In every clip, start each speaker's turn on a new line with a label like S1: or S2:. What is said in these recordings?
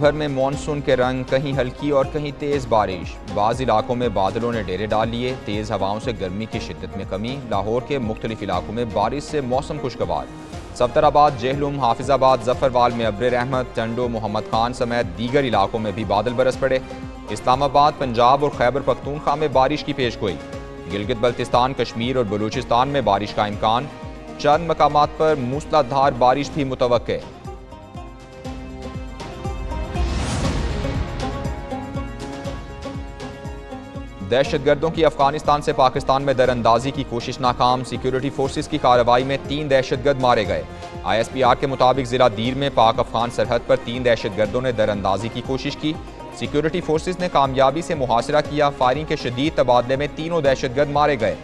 S1: भर में मानसून के रंग, कहीं हल्की और कहीं तेज़ बारिश। बाज़ इलाकों में बादलों ने डेरे डाल लिए। तेज़ हवाओं से गर्मी की शिद्दत में कमी। लाहौर के मुख्तलिफ इलाकों में बारिश से मौसम खुशगवार। सफदराबाद, जेहलुम, हाफिजाबाद, जफरवाल में अब्र रहमत, टंडो, मोहम्मद खान समेत दीगर इलाकों में भी बादल बरस पड़े। इस्लामाबाद, पंजाब और खैबर पख्तूनख्वा में बारिश की पेशगोई। गिलगित बल्तिस्तान, कश्मीर और बलूचिस्तान में बारिश का इम्कान। चंद मकामात पर मूसलाधार बारिश भी मुतवक्के। दहशतगर्दों की अफगानिस्तान से पाकिस्तान में दरअंदाजी की कोशिश नाकाम। सिक्योरिटी फोर्सेस की कार्रवाई में 3 दहशतगर्द मारे गए। ISPR के मुताबिक जिला दीर में पाक अफगान सरहद पर 3 दहशतगर्दों ने दरअंदाजी की कोशिश की। सिक्योरिटी फोर्सेस ने कामयाबी से मुहासरा किया। फायरिंग के शदीद तबादले में तीनों दहशतगर्द मारे गए।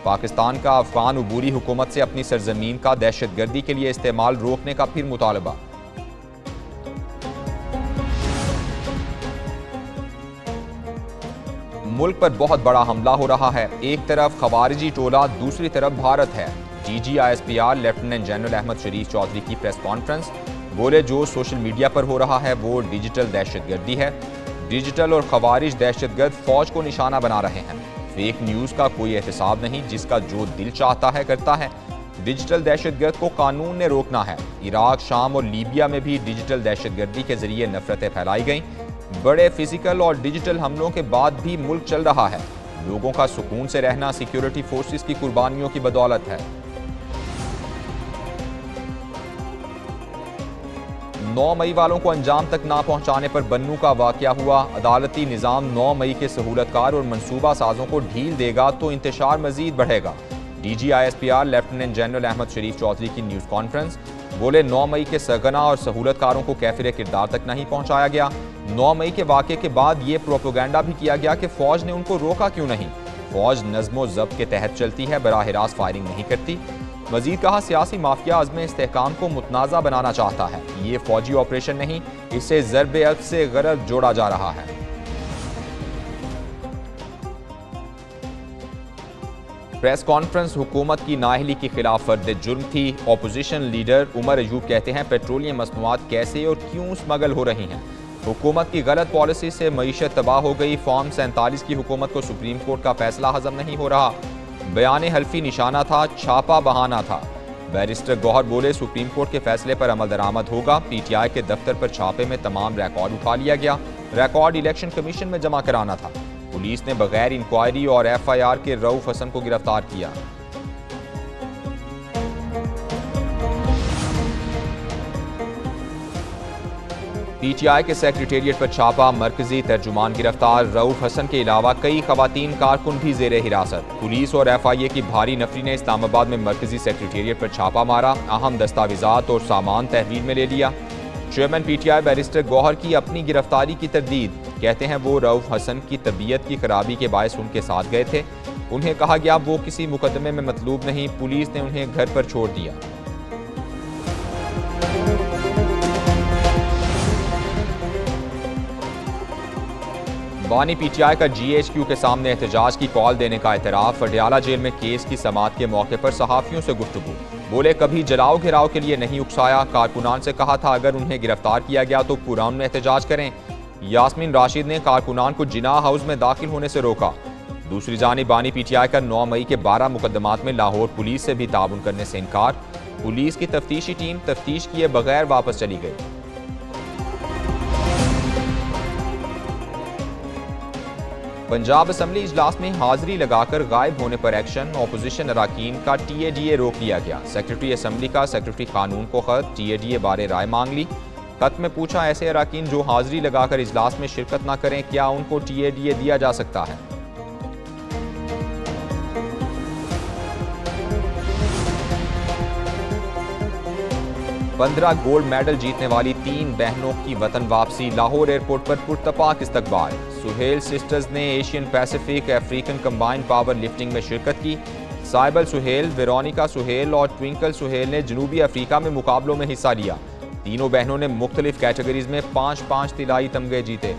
S1: पाकिस्तान का अफगान उबूरी हुकूमत से अपनी सरजमीन का दहशतगर्दी के लिए इस्तेमाल रोकने का फिर मुतालबा। मुल्क पर बहुत बड़ा हमला हो रहा है। एक तरफ खवारिजी टोला, दूसरी तरफ भारत है। DG ISPR lieutenant general Ahmed Sharif Chaudhry की प्रेस कॉन्फ्रेंस। बोले, जो सोशल मीडिया पर हो रहा है वो डिजिटल दहशतगर्दी है। डिजिटल और खवारिज दहशतगर्द फौज को निशाना बना रहे हैं। फेक न्यूज़ का कोई एहतसाब नहीं, जिसका जो दिल चाहता है करता है। डिजिटल दहशतगर्द को कानून ने रोकना है। इराक, शाम और लीबिया में भी डिजिटल दहशतगर्दी के जरिए नफरतें फैलाई गईं। बड़े फिजिकल और डिजिटल हमलों के बाद भी मुल्क चल रहा है। लोगों का सुकून से रहना सिक्योरिटी फोर्सेस की कुर्बानियों की बदौलत है। 9 मई वालों को अंजाम तक ना पहुंचाने पर बन्नू का वाकया हुआ। अदालती निज़ाम 9 मई के सहूलतकार और मनसूबा साजों को ढील देगा तो इंतशार मजीद बढ़ेगा। DG ISPR lieutenant general Ahmed Sharif Chaudhry की न्यूज़ कॉन्फ्रेंस। बोले, 9 मई के सरगना और सहूलतकारों को कैफिर किरदार तक नहीं पहुंचाया गया। 9 मई के वाक़े के बाद ये प्रोपोगंडा भी किया गया कि फ़ौज ने उनको रोका क्यों नहीं। फ़ौज नज़्म ज़ब्त के तहत चलती है, बराह रास्त फायरिंग नहीं करती। मजीद कहा, सियासी माफिया अज़्म इस्तेहकाम को मुतनाज़ा बनाना चाहता है। ये फ़ौजी ऑपरेशन नहीं, इससे ज़र्ब अल्फ से गरज जोड़ा जा रहा है। प्रेस कॉन्फ्रेंस हुकूमत की नाअहली के खिलाफ फर्द जुर्म थी। अपोजिशन लीडर उमर अयूब कहते हैं, पेट्रोलियम मसनूआत कैसे और क्यों स्मगल हो रही हैं। हुकूमत की गलत पॉलिसी से मईशत तबाह हो गई। फॉर्म 47 की हुकूमत को सुप्रीम कोर्ट का फैसला हजम नहीं हो रहा। बयान हल्फी निशाना था, छापा बहाना था। बैरिस्टर गौहर बोले, सुप्रीम कोर्ट के फैसले पर अमल दरामद होगा। PTI के दफ्तर पर छापे में तमाम रिकॉर्ड उठा लिया गया। रिकॉर्ड इलेक्शन कमीशन में जमा कराना था। पुलिस ने बगैर इंक्वायरी और FIR के रऊफ हसन को गिरफ्तार किया। PTI के सेक्रेटेरिएट पर छापा, मरकजी तर्जुमान गिरफ्तार। रऊफ हसन के अलावा कई खवातीन कारकुन भी जेर हिरासत। पुलिस और FIA की भारी नफरी ने इस्लामाबाद में मरकजी सेक्रेटेरिएट पर छापा मारा। अहम दस्तावेजात और सामान तहवील में ले लिया। चेयरमैन PTI बैरिस्टर गौहर की अपनी गिरफ्तारी की तरदीद। कहते हैं वो रऊफ हसन की तबीयत की खराबी के बायस उनके साथ गए थे। उन्हें कहा गया वो किसी मुकदमे में मतलूब नहीं। पुलिस ने उन्हें घर पर छोड़ दिया। बानी PTI का GHQ के सामने एहतजाज की कॉल देने का एतराफ़। अडयाला जेल में केस की समाअत के मौके पर सहाफ़ियों से गुफ्तगू। बोले, कभी जलाओ घिराव के लिए नहीं उकसाया। कारकुनान से कहा था अगर उन्हें गिरफ्तार किया गया तो पुरअमन में एहतजाज करें। यास्मीन राशिद ने कारकुनान को जिना हाउस में दाखिल होने से रोका। दूसरी जानिब बानी PTI का 9 मई के 12 मुकदमात में लाहौर पुलिस से भी ताउन करने से इनकार। पुलिस की तफ्तीशी टीम तफ्तीश किए बगैर वापस चली गई। पंजाब असम्बली इजलास में हाजिरी लगाकर गायब होने पर एक्शन। अपोजिशन अराकीन का TADA रोक लिया गया। सेक्रेटरी असम्बली का सेक्रेटरी कानून को खत। TADA बारे राय मांग ली। खत में पूछा, ऐसे अराकीन जो हाजिरी लगाकर इजलास में शिरकत न करें, क्या उनको TADA दिया जा सकता है। पंद्रह गोल्ड मेडल जीतने वाली 3 बहनों की वतन वापसी। लाहौर एयरपोर्ट पर पुरतपाक इस्तकबाल। सुहेल सिस्टर्स ने Asian Pacific African combined power lifting में शिरकत की। साइबल सुहेल, वेरोनिका सुहेल और ट्विंकल सुहेल ने जनूबी अफ्रीका में मुकाबलों में हिस्सा लिया। तीनों बहनों ने मुख्तलिफ कैटेगरीज में 5-5 तिलाई तमगे जीते।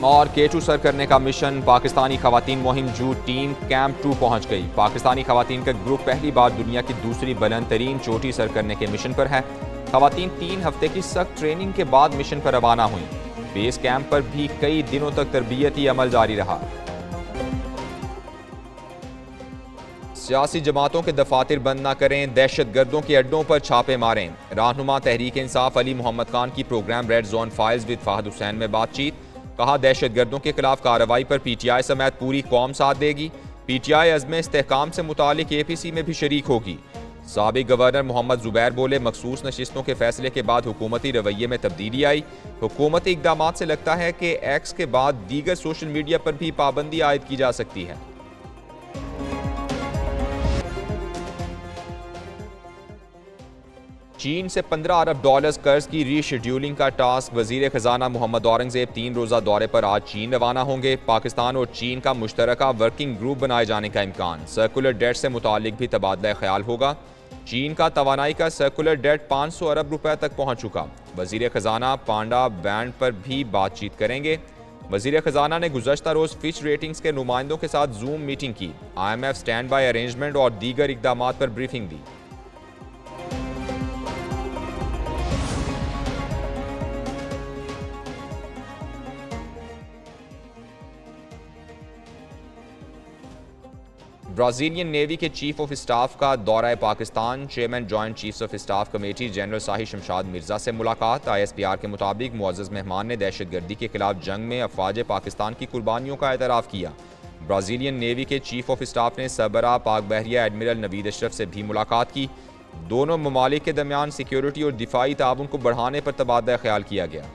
S1: और K2 सर करने का मिशन। पाकिस्तानी खवातीन मुहिम जू टीम कैंप 2 पहुंच गई। पाकिस्तानी खवातीन का ग्रुप पहली बार दुनिया की दूसरी बुलंद तरीन चोटी सर करने के मिशन पर है। खवातीन 3 हफ्ते की सख्त ट्रेनिंग के बाद मिशन पर रवाना हुई। बेस कैंप पर भी कई दिनों तक तरबियती अमल जारी रहा। सियासी जमातों के दफातर बंद न करें, दहशत गर्दों के अड्डों पर छापे मारें। रहनुमा तहरीक इंसाफ अली मोहम्मद खान की program red zone files with Fahad Hussain में बातचीत। कहा, दहशत गर्दों के खिलाफ कार्रवाई पर PTI समेत पूरी कौम साथ देगी। PTI अज़्म इस्तेहकाम से मुतालिक APC में भी शरीक होगी। साबिक गवर्नर मोहम्मद जुबैर बोले, मखसूस नशिस्तों के फैसले के बाद हुकूमती रवैये में तब्दीली आई। हुकूमती इकदामात से लगता है कि एक्स के बाद दीगर सोशल मीडिया पर भी पाबंदी आयद की जा सकती है। चीन से $15 अरब कर्ज की रीशेड्यूलिंग का टास्क। वजीर खजाना मोहम्मद औरंगजेब 3 रोज़ा दौरे पर आज चीन रवाना होंगे। पाकिस्तान और चीन का मुश्तरका वर्किंग ग्रुप बनाए जाने का इम्कान। सर्कुलर डेट से मुतालिक भी तबादला ख्याल होगा। चीन का तवानाई का सर्कुलर डेट 500 अरब रुपए तक पहुंच चुका। वजीर खजाना पांडा बैंड पर भी बातचीत करेंगे। वजीर खजाना ने गुज़श्ता रोज़ फिच रेटिंग्स के नुमाइंदों के साथ जूम मीटिंग की। IMF स्टैंड बाई अरेंजमेंट और दीगर इकदामात पर ब्रीफिंग दी। ब्राज़ीलियन नेवी के चीफ ऑफ स्टाफ का दौरा Pakistan. Chairman joint chiefs of staff committee general Shahi Shamshad Mirza से मुलाकात। ISPR के मुताबिक मुअज़्ज़ज़ मेहमान ने दहशतगर्दी के खिलाफ जंग में अफवाज पाकिस्तान की कुर्बानियों का एतराफ़ किया। ब्राज़ीलियन नेवी के चीफ ऑफ स्टाफ ने सरबराह पाक बहरिया एडमिरल नवीद अशरफ से भी मुलाकात की। दोनों ममालिक के दरमियान सिक्योरिटी और दिफाई ताउन को बढ़ाने पर तबादला ख्याल किया गया।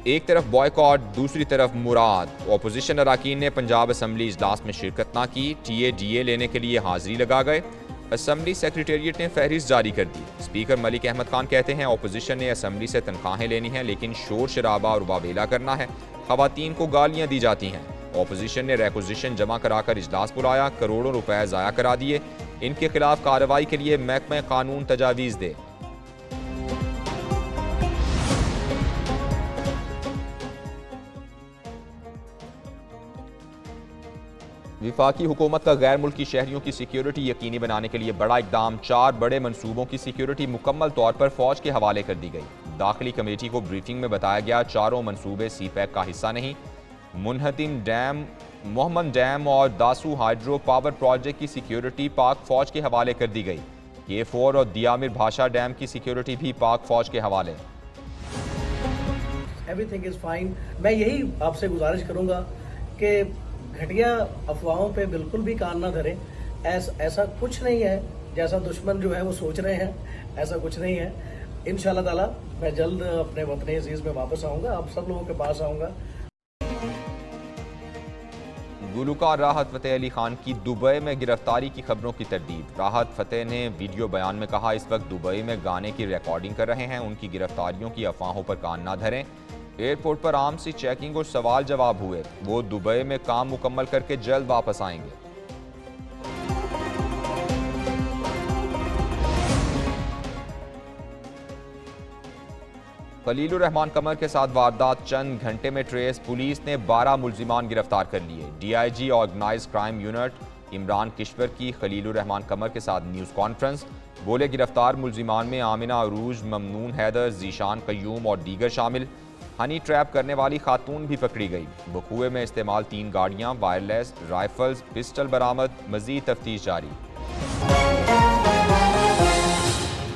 S1: एक तरफ बॉयकॉट, दूसरी तरफ मुराद। अपोजिशन अरकान ने पंजाब असम्बली इजलास में शिरकत न की। TA लेने के लिए हाजिरी लगा गए। असम्बली सेक्रेटेरिएट ने फहरिस्त जारी कर दी। स्पीकर मलिक अहमद खान कहते हैं, अपोजिशन ने असम्बली से तनख्वाहें लेनी हैं, लेकिन शोर शराबा और वावेला करना है। खवातीन को गालियां दी जाती हैं। अपोजिशन ने रेक्विजिशन जमा कराकर इजलास बुलाया, करोड़ों रुपए ज़ाया करा दिए। इनके खिलाफ कार्रवाई के लिए महकमा कानून तजावीज़ दे। विफाकी हुकूमत का गैर मुल्की शहरियों की सिक्योरिटी यकीनी बनाने के लिए बड़ा इकदाम। 4 बड़े मनसूबों की सिक्योरिटी मुकम्मल तौर पर फौज के हवाले कर दी गई। दाखिली कमेटी को ब्रीफिंग में बताया गया, चारों मनसूबे CPEC का हिस्सा नहीं। मुनहतिम डैम, मोहम्मद डैम और दासू हाइड्रो पावर प्रोजेक्ट की सिक्योरिटी पाक फौज के हवाले कर दी गई। K4 और दियामिर भाषा डैम की सिक्योरिटी भी पाक फौज के हवाले।
S2: Everything is fine. मैं यही आपसे गुजारिश करूंगा कि घटिया अफवाहों पे बिल्कुल भी कान ना धरें। ऐसा कुछ नहीं है जैसा दुश्मन जो है वो सोच रहे हैं, ऐसा कुछ नहीं है। इंशाल्लाह ताला मैं जल्द अपने वतन अजीज में वापस आऊंगा, आप सब लोगों के पास आऊंगा।
S1: गुलकार राहत फ़तेह अली खान की दुबई में गिरफ्तारी की खबरों की तरदीद। राहत फ़तेह ने वीडियो बयान में कहा, इस वक्त दुबई में गाने की रिकॉर्डिंग कर रहे हैं। उनकी गिरफ्तारियों की अफवाहों पर कान ना धरें। एयरपोर्ट पर आम सी चेकिंग और सवाल जवाब हुए। वो दुबई में काम मुकम्मल करके जल्द वापस आएंगे। खलीलुर रहमान कमर के साथ वारदात चंद घंटे में ट्रेस। पुलिस ने 12 मुल्जिमान गिरफ्तार कर लिए। DIG organize crime unit Imran Kishwar की खलीलुर रहमान कमर के साथ न्यूज़ कॉन्फ्रेंस। बोले, गिरफ्तार मुल्जिमान में आमिना अरूज, ममनून हैदर, जीशान कयूम और दीगर शामिल। हनी ट्रैप करने वाली खातून भी पकड़ी गई। बखुए में इस्तेमाल 3 गाड़ियां, वायरलेस राइफल्स, पिस्टल बरामद। मजीद तफ्तीश जारी।